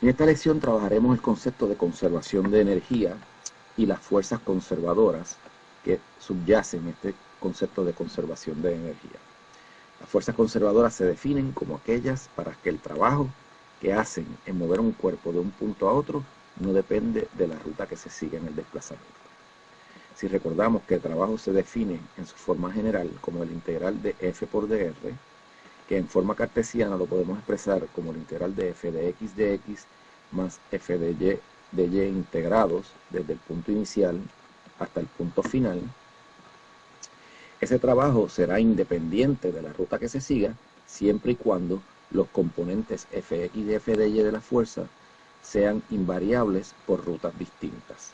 En esta lección trabajaremos el concepto de conservación de energía y las fuerzas conservadoras que subyacen a este concepto de conservación de energía. Las fuerzas conservadoras se definen como aquellas para que el trabajo que hacen en mover un cuerpo de un punto a otro no depende de la ruta que se sigue en el desplazamiento. Si recordamos que el trabajo se define en su forma general como el integral de F por dr, que en forma cartesiana lo podemos expresar como el integral de F de x más F de y integrados desde el punto inicial hasta el punto final, ese trabajo será independiente de la ruta que se siga siempre y cuando los componentes Fx y Fdy de la fuerza sean invariables por rutas distintas.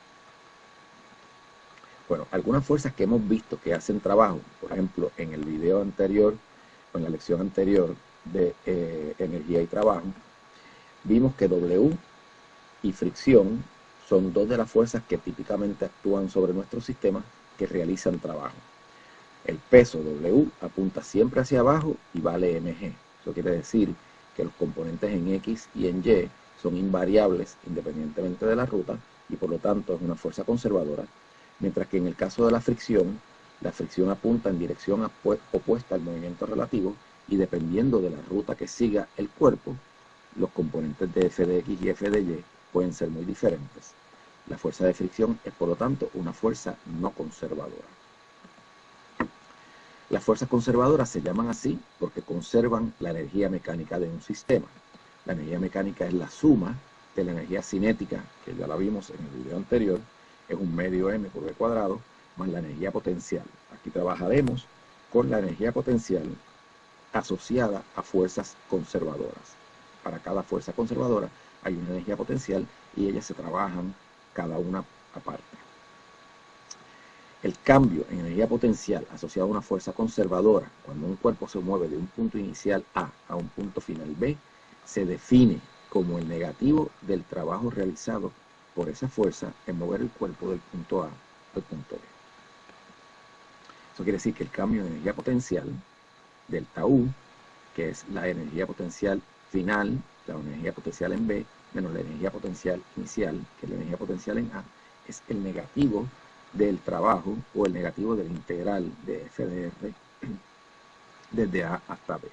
Bueno, algunas fuerzas que hemos visto que hacen trabajo, por ejemplo, en el video anterior o en la lección anterior de energía y trabajo, vimos que W y fricción son dos de las fuerzas que típicamente actúan sobre nuestro sistema que realizan trabajo. El peso W apunta siempre hacia abajo y vale mg. Eso quiere decir que los componentes en X y en Y son invariables independientemente de la ruta y por lo tanto es una fuerza conservadora, mientras que en el caso de la fricción apunta en dirección opuesta al movimiento relativo y dependiendo de la ruta que siga el cuerpo, los componentes de F de X y F de Y pueden ser muy diferentes. La fuerza de fricción es por lo tanto una fuerza no conservadora. Las fuerzas conservadoras se llaman así porque conservan la energía mecánica de un sistema. La energía mecánica es la suma de la energía cinética, que ya la vimos en el video anterior, es un medio m por v cuadrado, más la energía potencial. Aquí trabajaremos con la energía potencial asociada a fuerzas conservadoras. Para cada fuerza conservadora hay una energía potencial y ellas se trabajan cada una aparte. El cambio en energía potencial asociado a una fuerza conservadora, cuando un cuerpo se mueve de un punto inicial A un punto final B, se define como el negativo del trabajo realizado por esa fuerza en mover el cuerpo del punto A al punto B. Eso quiere decir que el cambio en energía potencial, delta U, que es la energía potencial final, la energía potencial en B, menos la energía potencial inicial, que es la energía potencial en A, es el negativo del trabajo o el negativo del integral de F de R desde A hasta B.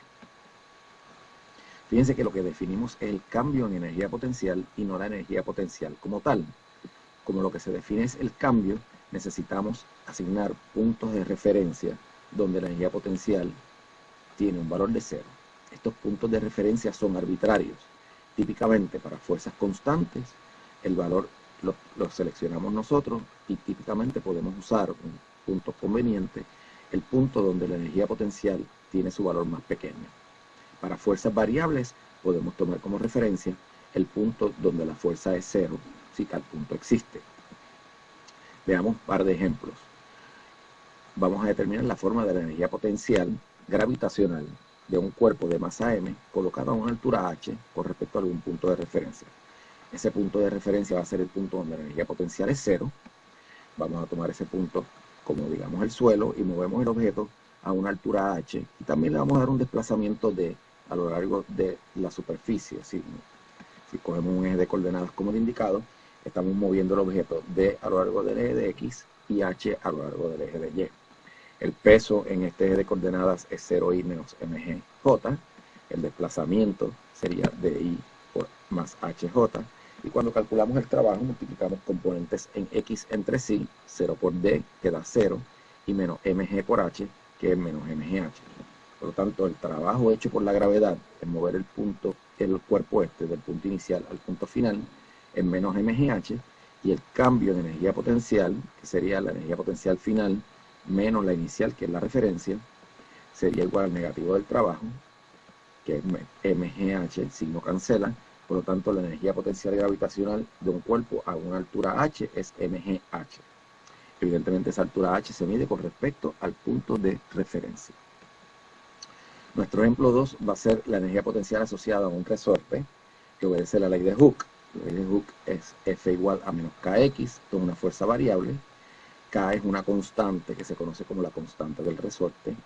Fíjense que lo que definimos es el cambio en energía potencial y no la energía potencial como tal. Como lo que se define es el cambio, necesitamos asignar puntos de referencia donde la energía potencial tiene un valor de 0. Estos puntos de referencia son arbitrarios. Típicamente para fuerzas constantes, el valor lo seleccionamos nosotros y típicamente podemos usar un punto conveniente, el punto donde la energía potencial tiene su valor más pequeño. Para fuerzas variables podemos tomar como referencia el punto donde la fuerza es 0, si tal punto existe. Veamos un par de ejemplos. Vamos a determinar la forma de la energía potencial gravitacional de un cuerpo de masa m colocado a una altura h con respecto a algún punto de referencia. Ese punto de referencia va a ser el punto donde la energía potencial es 0. Vamos a tomar ese punto como, digamos, el suelo y movemos el objeto a una altura h y también le vamos a dar un desplazamiento d a lo largo de la superficie. Si cogemos un eje de coordenadas como el indicado, estamos moviendo el objeto d a lo largo del eje de x y h a lo largo del eje de y. El peso en este eje de coordenadas es 0i menos mgj. El desplazamiento sería di más hj. Y cuando calculamos el trabajo, multiplicamos componentes en x entre sí, 0 por d, que da 0, y menos mg por h, que es menos mgh. Por lo tanto, el trabajo hecho por la gravedad en mover el cuerpo del punto inicial al punto final, es menos mgh, y el cambio en energía potencial, que sería la energía potencial final, menos la inicial, que es la referencia, sería igual al negativo del trabajo, que es mgh, el signo cancela. Por lo tanto, la energía potencial gravitacional de un cuerpo a una altura h es mgh. Evidentemente, esa altura h se mide con respecto al punto de referencia. Nuestro ejemplo 2 va a ser la energía potencial asociada a un resorte que obedece a la ley de Hooke. La ley de Hooke es F igual a menos kx, esto es una fuerza variable. K es una constante que se conoce como la constante del resorte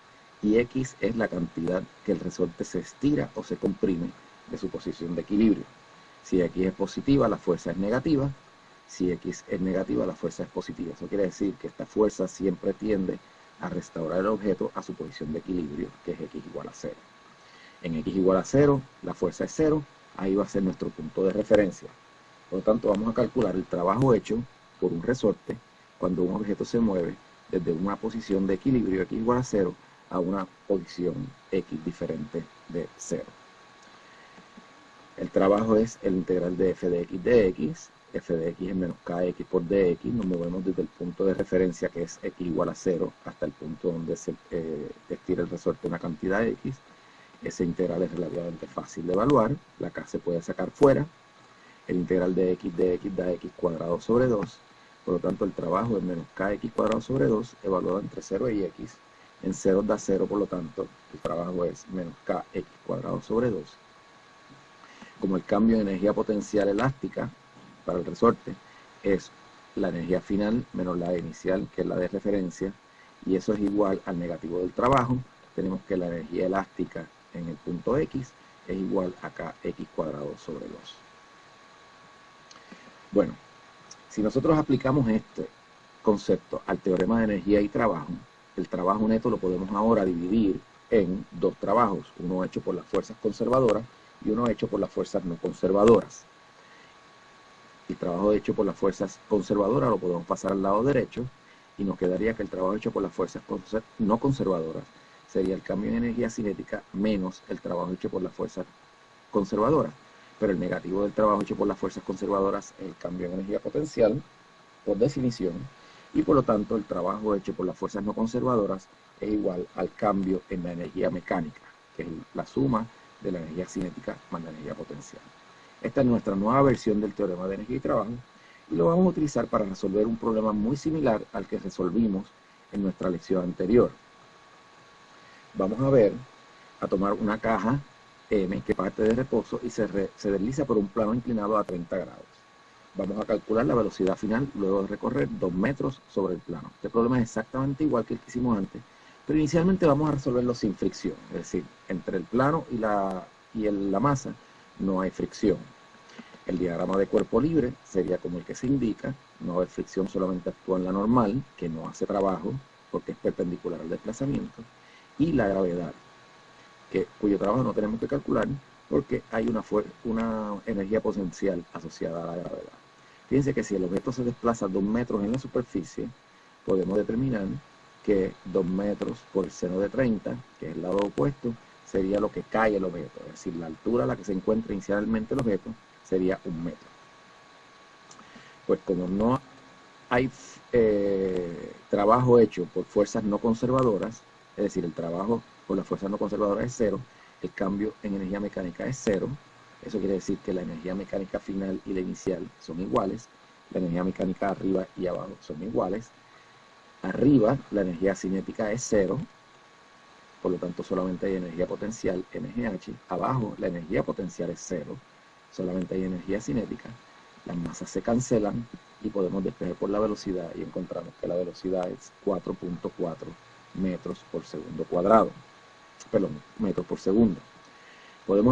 y X es la cantidad que el resorte se estira o se comprime de su posición de equilibrio. Si X es positiva, la fuerza es negativa. Si X es negativa, la fuerza es positiva. Eso quiere decir que esta fuerza siempre tiende a restaurar el objeto a su posición de equilibrio, que es X igual a 0. En X igual a 0, la fuerza es 0. Ahí va a ser nuestro punto de referencia. Por lo tanto, vamos a calcular el trabajo hecho por un resorte cuando un objeto se mueve desde una posición de equilibrio X igual a 0 a una posición X diferente de 0. El trabajo es el integral de f de x, f de x es menos kx por dx. Nos movemos desde el punto de referencia, que es x igual a 0, hasta el punto donde se estira el resorte una cantidad x. Ese integral es relativamente fácil de evaluar. La k se puede sacar fuera. El integral de x da x cuadrado sobre 2. Por lo tanto, el trabajo es menos kx cuadrado sobre 2, evaluado entre 0 y x. En 0 da 0, por lo tanto, el trabajo es menos kx cuadrado sobre 2. Como el cambio de energía potencial elástica para el resorte es la energía final menos la inicial, que es la de referencia, y eso es igual al negativo del trabajo, tenemos que la energía elástica en el punto X es igual a kx cuadrado sobre 2. Bueno, si nosotros aplicamos este concepto al teorema de energía y trabajo, el trabajo neto lo podemos ahora dividir en dos trabajos, uno hecho por las fuerzas conservadoras y uno hecho por las fuerzas no conservadoras. El trabajo hecho por las fuerzas conservadoras lo podemos pasar al lado derecho y nos quedaría que el trabajo hecho por las fuerzas no conservadoras sería el cambio en energía cinética menos el trabajo hecho por las fuerzas conservadoras. Pero el negativo del trabajo hecho por las fuerzas conservadoras es el cambio en energía potencial, por definición, y por lo tanto el trabajo hecho por las fuerzas no conservadoras es igual al cambio en la energía mecánica, que es la suma de la energía cinética más la energía potencial. Esta es nuestra nueva versión del teorema de energía y trabajo, y lo vamos a utilizar para resolver un problema muy similar al que resolvimos en nuestra lección anterior. Vamos a tomar una caja M que parte de reposo y se desliza por un plano inclinado a 30 grados. Vamos a calcular la velocidad final luego de recorrer 2 metros sobre el plano. Este problema es exactamente igual que el que hicimos antes, pero inicialmente vamos a resolverlo sin fricción, es decir, entre el plano y la masa no hay fricción. El diagrama de cuerpo libre sería como el que se indica, no hay fricción, solamente actúa en la normal, que no hace trabajo porque es perpendicular al desplazamiento, y la gravedad, cuyo trabajo no tenemos que calcular porque hay una energía potencial asociada a la gravedad. Fíjense que si el objeto se desplaza 2 metros en la superficie, podemos determinar que 2 metros por el seno de 30, que es el lado opuesto, sería lo que cae el objeto, es decir, la altura a la que se encuentra inicialmente el objeto sería 1 metro. Pues como no hay trabajo hecho por fuerzas no conservadoras, es decir, el trabajo por las fuerzas no conservadoras es 0, el cambio en energía mecánica es 0, eso quiere decir que la energía mecánica final y la inicial son iguales, la energía mecánica arriba y abajo son iguales, arriba la energía cinética es 0, por lo tanto solamente hay energía potencial, NGH, abajo la energía potencial es 0, solamente hay energía cinética, las masas se cancelan y podemos despejar por la velocidad y encontramos que la velocidad es 4.4 metros por segundo cuadrado, perdón, metros por segundo. Podemos